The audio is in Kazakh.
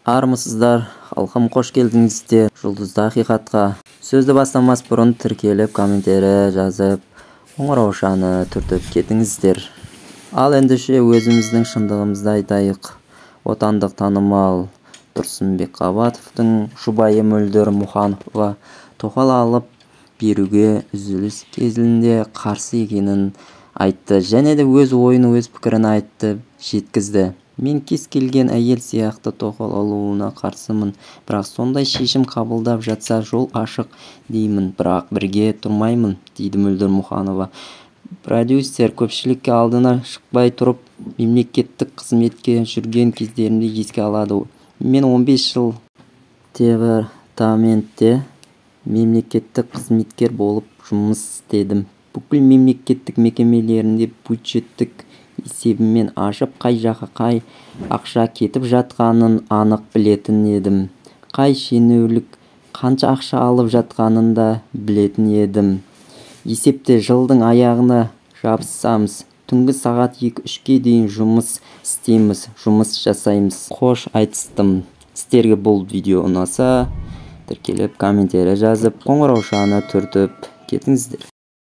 Армысыздар, халқым, қош келдіңіздер жұлдызды ақиқатқа. Сөзді бастамас бұрын тіркеліп, комментарий жазып, қоңыраушаны түртіп кетіңіздер. Ал ендеше өзіміздің шындығымызды айтайық. Отандық танымал Тұрсынбек Қабатовтың жұбайы Мөлдір Мұханова тоқал алып беруге үзіліс кезінде қарсы екенін айтты, және де өз ойын, өз пікірін айтты, жеткізді. Мен кез келген әйел сияқты тоқал алуына қарсымын, бірақ сондай шешім қабылдап жатса жол ашық деймін, бірақ бірге тұрмаймын, дейді Мөлдір Мұханова. Продюсер көпшілікке алдына шықпай тұрып, мемлекеттік қызметке жүрген кездерімді еске алады. Мен 15 жыл департаментте мемлекеттік қызметкер болып жұмыс істедім. Бүкіл мемлекеттік мекемелерінде бюджеттік есебімен ашып, қай жаққа қай ақша кетіп жатқанын анық білетін едім. Қай шенеулік қанша ақша алып жатқанын да білетін едім. Есепте жылдың аяғына жабысамыз. Түнгі сағат 2-3-ке дейін жұмыс істейміз, жұмыс жасаймыз. Қош айтыстым. Сіздерге бұл видео ұнаса, тіркеліп, комментарий жазып, қоңыраушаны түртіп кетіңіздер.